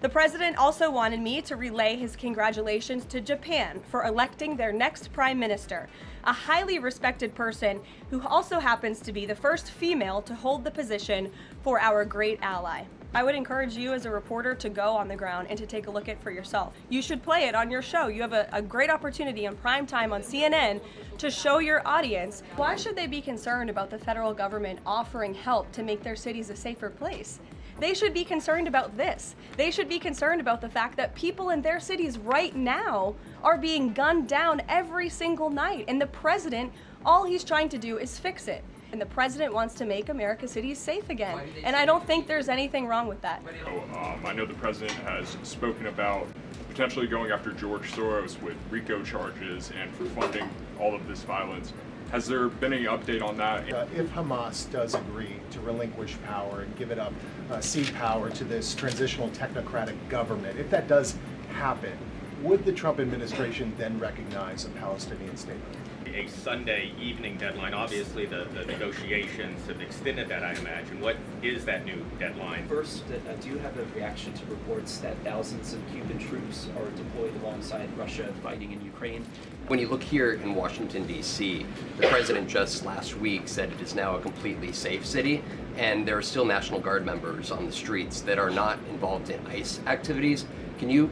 The president also wanted me to relay his congratulations to Japan for electing their next prime minister, a highly respected person who also happens to be the first female to hold the position for our great ally. I would encourage you as a reporter to go on the ground and to take a look at it for yourself. You should play it on your show. You have a great opportunity on prime time on CNN to show your audience. Why should they be concerned about the federal government offering help to make their cities a safer place? They should be concerned about this. They should be concerned about the fact that people in their cities right now are being gunned down every single night. And the president, all he's trying to do is fix it. And the president wants to make America's cities safe again. And I don't think there's anything wrong with that. I know the president has spoken about potentially going after George Soros with RICO charges and for funding all of this violence. Has there been any update on that? If Hamas does agree to relinquish power and give it up, cede power to this transitional technocratic government, if that does happen, would the Trump administration then recognize a Palestinian state? A Sunday evening deadline. Obviously, the negotiations have extended that, I imagine. What is that new deadline? First, do you have a reaction to reports that thousands of Cuban troops are deployed alongside Russia fighting in Ukraine? When you look here in Washington, D.C., the president just last week said it is now a completely safe city, and there are still National Guard members on the streets that are not involved in ICE activities. Can you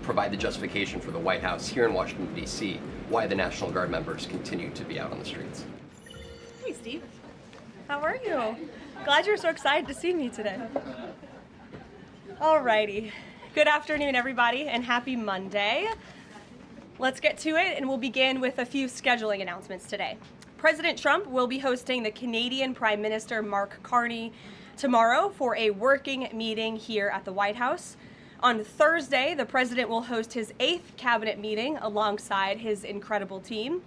provide the justification for the White House here in Washington, D.C., why the National Guard members continue to be out on the streets? Hey, Steve. How are you? Glad you're so excited to see me today. Alrighty. Good afternoon, everybody, and happy Monday. Let's get to it, and we'll begin with a few scheduling announcements today. President Trump will be hosting the Canadian Prime Minister Mark Carney tomorrow for a working meeting here at the White House. On Thursday, the president will host his 8th cabinet meeting alongside his incredible team.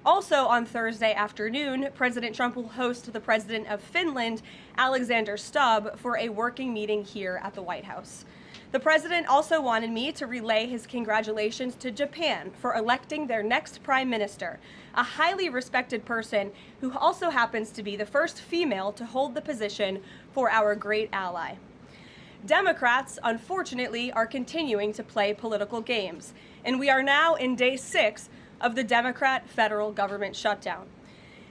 Also on Thursday afternoon, President Trump will host the president of Finland, Alexander Stubb, for a working meeting here at the White House. The president also wanted me to relay his congratulations to Japan for electing their next prime minister, a highly respected person who also happens to be the first female to hold the position for our great ally. Democrats, unfortunately, are continuing to play political games, and we are now in day 6 of the Democrat federal government shutdown.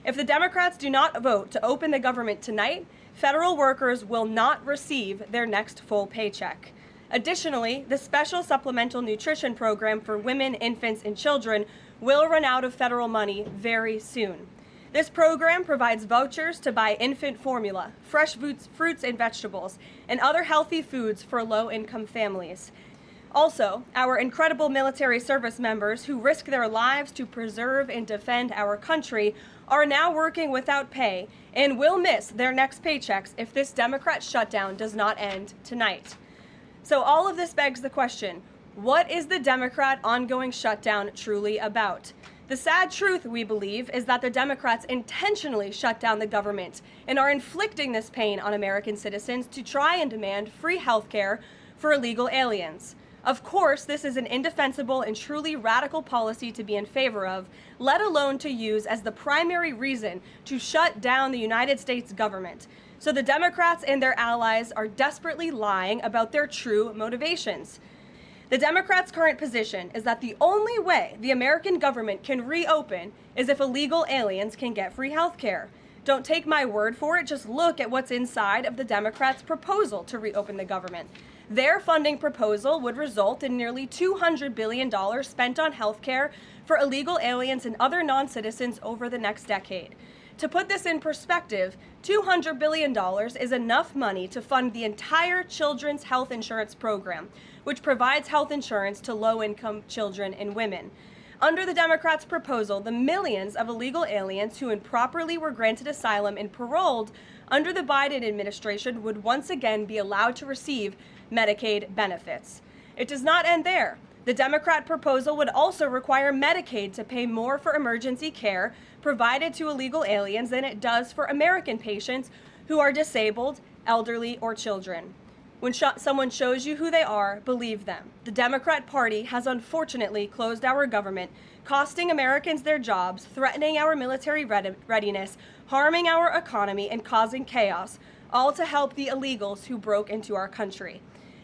If the Democrats do not vote to open the government tonight, federal workers will not receive their next full paycheck. Additionally, the special supplemental nutrition program for women, infants, and children will run out of federal money very soon. This program provides vouchers to buy infant formula, fresh fruits and vegetables, and other healthy foods for low-income families. Also, our incredible military service members who risk their lives to preserve and defend our country are now working without pay and will miss their next paychecks if this Democrat shutdown does not end tonight. So all of this begs the question, what is the Democrat ongoing shutdown truly about? The sad truth, we believe, is that the Democrats intentionally shut down the government and are inflicting this pain on American citizens to try and demand free health care for illegal aliens. Of course, this is an indefensible and truly radical policy to be in favor of, let alone to use as the primary reason to shut down the United States government. So the Democrats and their allies are desperately lying about their true motivations. The Democrats' current position is that the only way the American government can reopen is if illegal aliens can get free health care. Don't take my word for it, just look at what's inside of the Democrats' proposal to reopen the government. Their funding proposal would result in nearly $200 billion spent on health care for illegal aliens and other non-citizens over the next decade. To put this in perspective, $200 billion is enough money to fund the entire children's health insurance program, which provides health insurance to low-income children and women. Under the Democrats' proposal, the millions of illegal aliens who improperly were granted asylum and paroled under the Biden administration would once again be allowed to receive Medicaid benefits. It does not end there. The Democrat proposal would also require Medicaid to pay more for emergency care provided to illegal aliens than it does for American patients who are disabled, elderly, or children. When someone shows you who they are, believe them. The Democrat Party has unfortunately closed our government, costing Americans their jobs, threatening our military readiness, harming our economy, and causing chaos, all to help the illegals who broke into our country.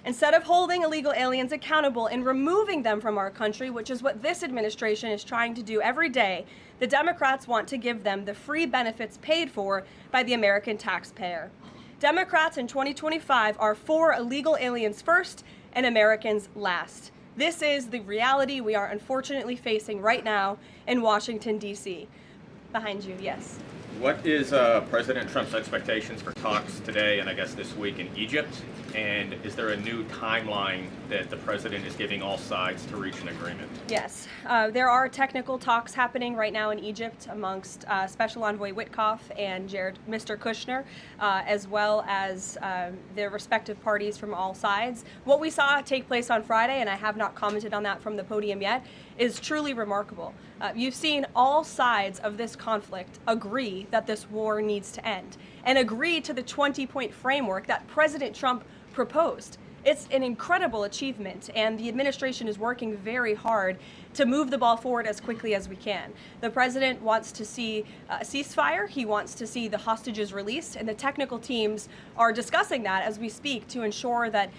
Instead of holding illegal aliens accountable and removing them from our country, which is what this administration is trying to do every day, the Democrats want to give them the free benefits paid for by the American taxpayer. Democrats in 2025 are for illegal aliens first and Americans last. This is the reality we are unfortunately facing right now in Washington, D.C. Behind you, yes. What is President Trump's expectations for talks today and I guess this week in Egypt? And is there a new timeline that the president is giving all sides to reach an agreement? Yes, there are technical talks happening right now in Egypt amongst Special Envoy Witkoff and Mr. Kushner, as well as their respective parties from all sides. What we saw take place on Friday, and I have not commented on that from the podium yet, is truly remarkable. You've seen all sides of this conflict agree that this war needs to end and agree to the 20-point framework that President Trump proposed. It's an incredible achievement, and the administration is working very hard to move the ball forward as quickly as we can. The president wants to see a ceasefire. He wants to see the hostages released, and the technical teams are discussing that as we speak to ensure that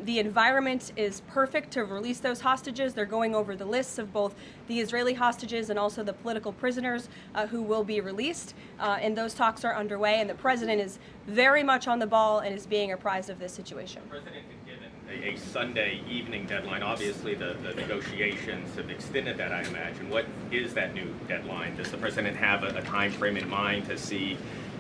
the environment is perfect to release those hostages. They're going over the lists of both the Israeli hostages and also the political prisoners who will be released, and those talks are underway, and the president is very much on the ball and is being apprised of this situation. President a Sunday evening deadline. Obviously, the negotiations have extended that, I imagine. What is that new deadline? Does the president have a time frame in mind to see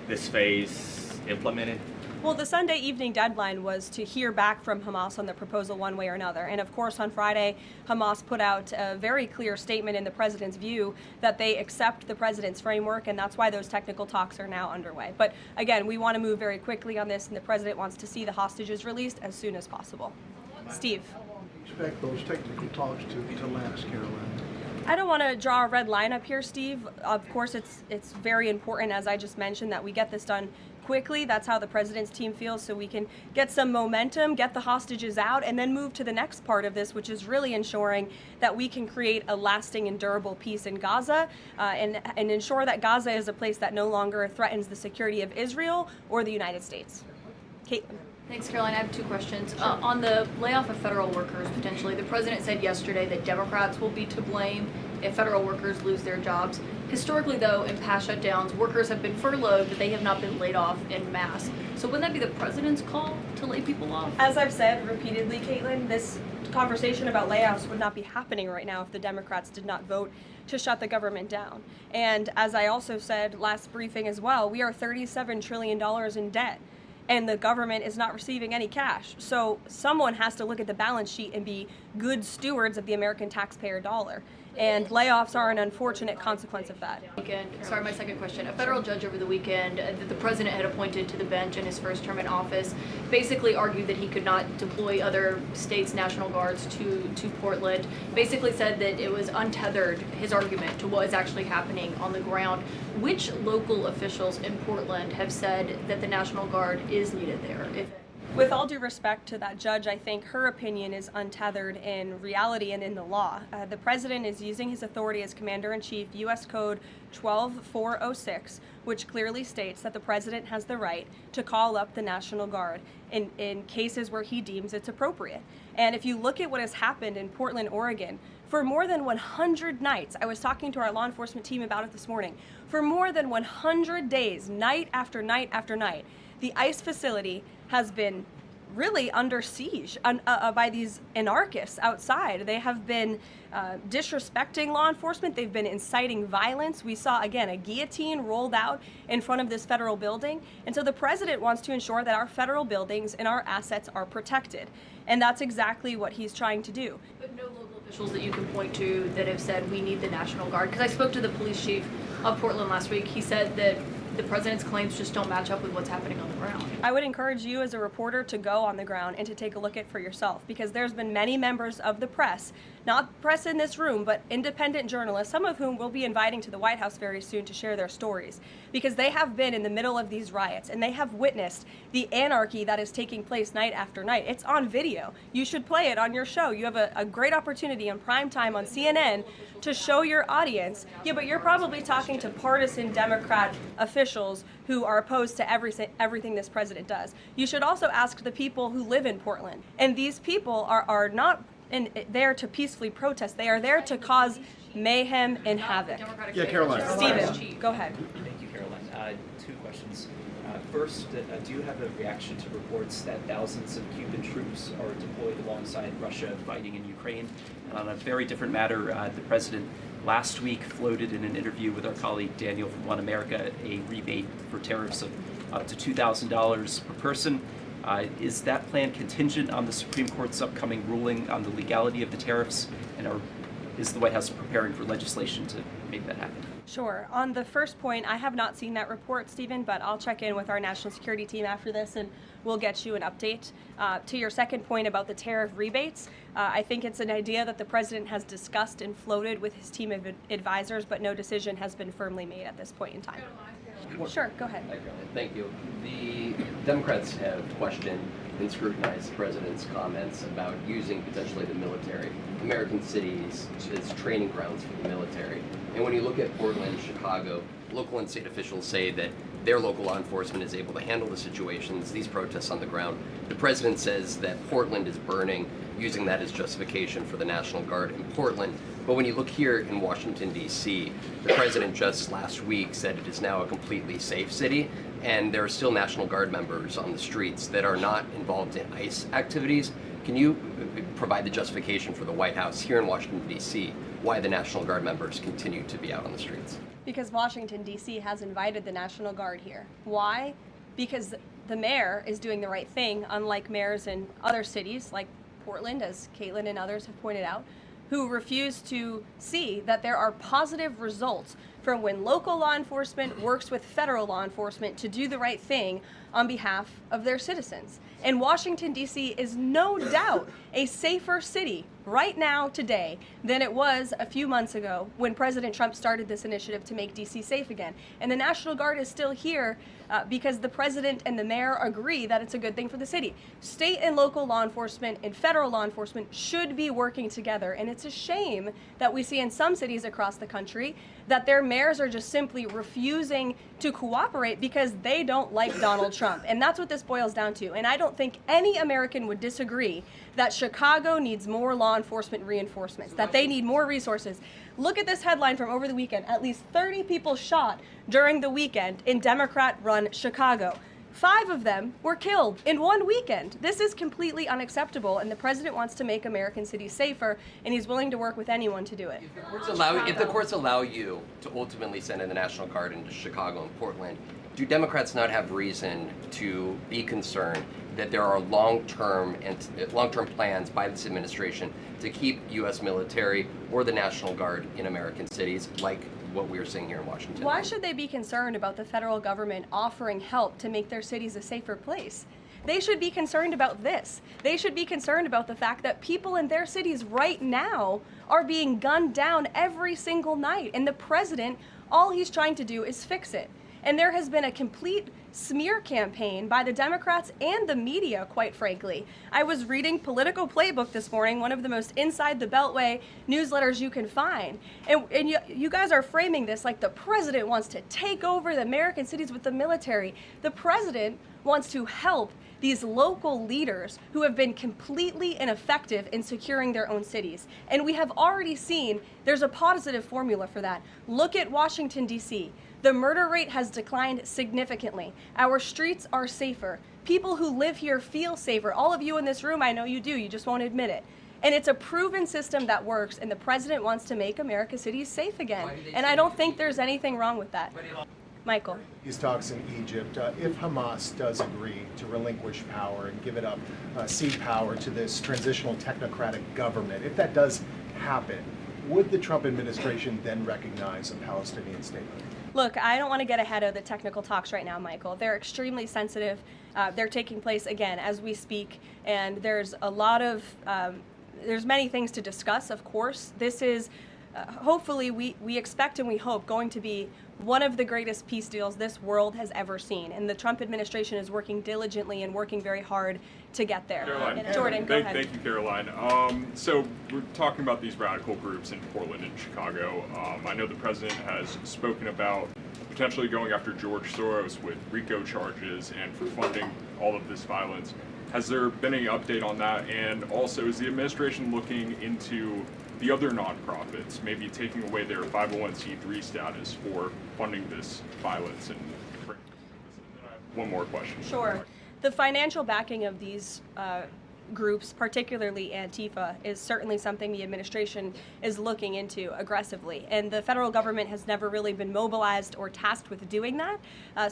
this phase implemented? Well, the Sunday evening deadline was to hear back from Hamas on the proposal one way or another. And of course, on Friday, Hamas put out a very clear statement in the president's view that they accept the president's framework, and that's why those technical talks are now underway. But again, we want to move very quickly on this, and the president wants to see the hostages released as soon as possible. Steve. How long do you expect those technical talks to last, Caroline? I don't want to draw a red line up here, Steve. Of course, it's very important, as I just mentioned, that we get this done quickly. That's how the president's team feels, so we can get some momentum, get the hostages out, and then move to the next part of this, which is really ensuring that we can create a lasting and durable peace in Gaza and ensure that Gaza is a place that no longer threatens the security of Israel or the United States. Caitlin. Thanks, Caroline. I have two questions. On the layoff of federal workers, potentially, the president said yesterday that Democrats will be to blame if federal workers lose their jobs. Historically, though, in past shutdowns, workers have been furloughed, but they have not been laid off en masse. So wouldn't that be the president's call to lay people off? As I've said repeatedly, Caitlin, this conversation about layoffs would not be happening right now if the Democrats did not vote to shut the government down. And as I also said last briefing as well, we are $37 trillion in debt, and the government is not receiving any cash. So someone has to look at the balance sheet and be good stewards of the American taxpayer dollar. And layoffs are an unfortunate consequence of that. Sorry, my second question. A federal judge over the weekend that the president had appointed to the bench in his first term in office basically argued that he could not deploy other states' National Guards to Portland, basically said that it was untethered, his argument, to what is actually happening on the ground. Which local officials in Portland have said that the National Guard is needed there? With all due respect to that judge, I think her opinion is untethered in reality and in the law. The president is using his authority as Commander-in-Chief, U.S. Code 12406, which clearly states that the president has the right to call up the National Guard in cases where he deems it's appropriate. And if you look at what has happened in Portland, Oregon, for more than 100 nights, I was talking to our law enforcement team about it this morning, for more than 100 days, night after night after night, the ICE facility has been really under siege by these anarchists outside. They have been disrespecting law enforcement. They've been inciting violence. We saw, again, a guillotine rolled out in front of this federal building. And so the president wants to ensure that our federal buildings and our assets are protected. And that's exactly what he's trying to do. But no local officials that you can point to that have said we need the National Guard? Because I spoke to the police chief of Portland last week. He said that the president's claims just don't match up with what's happening on the ground. I would encourage you as a reporter to go on the ground and to take a look at it for yourself, because there's been many members of the press, not press in this room, but independent journalists, some of whom we'll be inviting to the White House very soon to share their stories, because they have been in the middle of these riots and they have witnessed the anarchy that is taking place night after night. It's on video. You should play it on your show. You have a great opportunity in prime time on CNN to show your audience. Yeah, but you're probably talking to partisan Democrat officials officials who are opposed to everything this president does. You should also ask the people who live in Portland. And these people are not there to peacefully protest. They are there to cause mayhem and havoc. Yeah, Caroline. Stephen, go ahead. Thank you, Caroline. Two questions. First, do you have a reaction to reports that thousands of Cuban troops are deployed alongside Russia fighting in Ukraine? And on a very different matter, the president last week floated in an interview with our colleague Daniel from One America a rebate for tariffs of up to $2,000 per person. Is that plan contingent on the Supreme Court's upcoming ruling on the legality of the tariffs? And is the White House preparing for legislation to make that happen? Sure. On the first point, I have not seen that report, Stephen, but I'll check in with our national security team after this and we'll get you an update. To your second point about the tariff rebates, I think it's an idea that the president has discussed and floated with his team of advisors, but no decision has been firmly made at this point in time. Sure, go ahead. Thank you. The Democrats have questioned and scrutinized the president's comments about using potentially the military, American cities, as training grounds for the military. And when you look at Portland, Chicago, local and state officials say that their local law enforcement is able to handle the situations, these protests on the ground. The president says that Portland is burning, using that as justification for the National Guard in Portland. But when you look here in Washington, D.C., the president just last week said it is now a completely safe city, and there are still National Guard members on the streets that are not involved in ICE activities. Can you provide the justification for the White House here in Washington, D.C., why the National Guard members continue to be out on the streets? Because Washington, D.C. has invited the National Guard here. Why? Because the mayor is doing the right thing, unlike mayors in other cities like Portland, as Caitlin and others have pointed out, who refuse to see that there are positive results from when local law enforcement works with federal law enforcement to do the right thing on behalf of their citizens. And Washington, D.C. is no doubt a safer city right now, today, than it was a few months ago when President Trump started this initiative to make D.C. safe again. And the National Guard is still here because the president and the mayor agree that it's a good thing for the city. State and local law enforcement and federal law enforcement should be working together. And it's a shame that we see in some cities across the country that their mayors are just simply refusing to cooperate because they don't like Donald Trump. And that's what this boils down to. And I don't think any American would disagree that Chicago needs more law enforcement reinforcements, that they need more resources. Look at this headline from over the weekend. At least 30 people shot during the weekend in Democrat-run Chicago. 5 of them were killed in one weekend. This is completely unacceptable, and the president wants to make American cities safer, and he's willing to work with anyone to do it. If the courts allow you to ultimately send in the National Guard into Chicago and Portland, do Democrats not have reason to be concerned that there are long-term plans by this administration to keep U.S. military or the National Guard in American cities, like what we are seeing here in Washington? Why should they be concerned about the federal government offering help to make their cities a safer place? They should be concerned about this. They should be concerned about the fact that people in their cities right now are being gunned down every single night. And the president, all he's trying to do is fix it. And there has been a complete smear campaign by the Democrats and the media, quite frankly. I was reading Political Playbook this morning, one of the most inside the Beltway newsletters you can find. And you guys are framing this like the president wants to take over the American cities with the military. The president wants to help these local leaders who have been completely ineffective in securing their own cities. And we have already seen there's a positive formula for that. Look at Washington, D.C. The murder rate has declined significantly. Our streets are safer. People who live here feel safer. All of you in this room, I know you do, you just won't admit it. And it's a proven system that works, and the president wants to make America's cities safe again. And I don't think there's anything wrong with that. Michael. These talks in Egypt, if Hamas does agree to relinquish power and give it up, cede power to this transitional technocratic government, if that does happen, would the Trump administration then recognize a Palestinian state? Look, I don't want to get ahead of the technical talks right now, Michael. They're extremely sensitive. They're taking place, again, as we speak, and there's a lot of, there's many things to discuss, of course. This is, hopefully, we expect and we hope going to be one of the greatest peace deals this world has ever seen. And the Trump administration is working diligently and working very hard to get there. Caroline, Jordan, go ahead. Thank you, Caroline. So we're talking about these radical groups in Portland and Chicago. I know the president has spoken about potentially going after George Soros with RICO charges and for funding all of this violence. Has there been any update on that? And also, is the administration looking into the other nonprofits, maybe taking away their 501c3 status for funding this violence? And one more question. Sure. The financial backing of these groups, particularly Antifa, is certainly something the administration is looking into aggressively. And the federal government has never really been mobilized or tasked with doing that.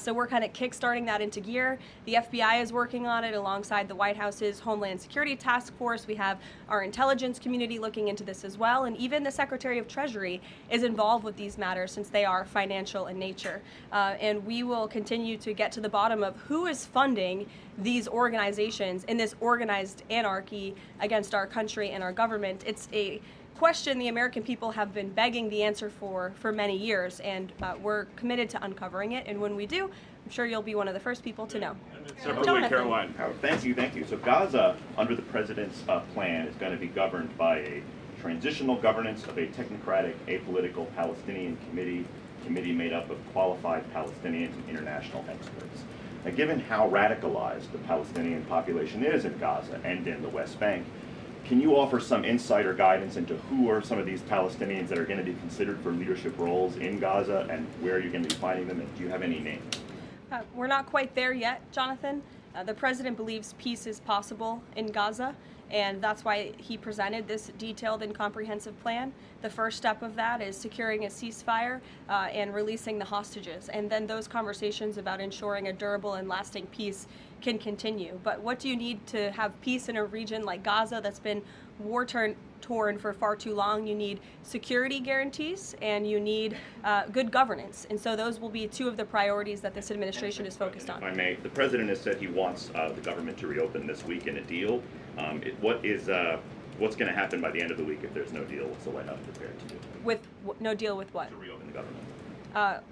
So we're kind of kickstarting that into gear. The FBI is working on it alongside the White House's Homeland Security Task Force. We have our intelligence community looking into this as well. And even the Secretary of Treasury is involved with these matters since they are financial in nature. And we will continue to get to the bottom of who is funding these organizations in this organized anarchy against our country and our government. It's a question the American people have been begging the answer for many years, and we're committed to uncovering it. And when we do, I'm sure you'll be one of the first people to know. Separately, Caroline. Thank you. So Gaza, under the president's plan, is going to be governed by a transitional governance of a technocratic, apolitical Palestinian committee made up of qualified Palestinians and international experts. Now, given how radicalized the Palestinian population is in Gaza and in the West Bank, can you offer some insight or guidance into who are some of these Palestinians that are going to be considered for leadership roles in Gaza, and where are you going to be finding them, and do you have any names? We're not quite there yet, Jonathan. The president believes peace is possible in Gaza, and that's why he presented this detailed and comprehensive plan. The first step of that is securing a ceasefire and releasing the hostages, and then those conversations about ensuring a durable and lasting peace can continue. But what do you need to have peace in a region like Gaza that's been war-torn for far too long? You need security guarantees, and you need good governance. And so those will be two of the priorities that this administration is focused on. If I may, the president has said he wants the government to reopen this week in a deal. What's going to happen by the end of the week if there's no deal? What's the White House prepared to do? With no deal with what? To reopen the government.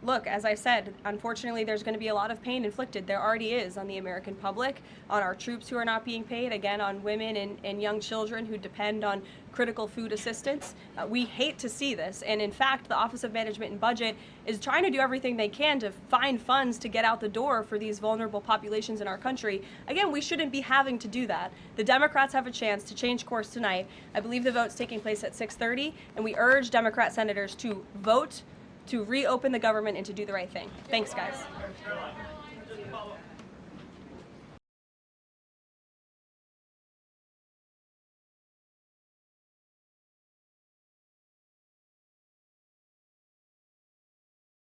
Look, as I said, unfortunately, there's going to be a lot of pain inflicted. There already is on the American public, on our troops who are not being paid, again, on women and young children who depend on critical food assistance. We hate to see this. And in fact, the Office of Management and Budget is trying to do everything they can to find funds to get out the door for these vulnerable populations in our country. Again, we shouldn't be having to do that. The Democrats have a chance to change course tonight. I believe the vote's taking place at 6:30, and we urge Democrat senators to vote to reopen the government and to do the right thing. Thanks, guys.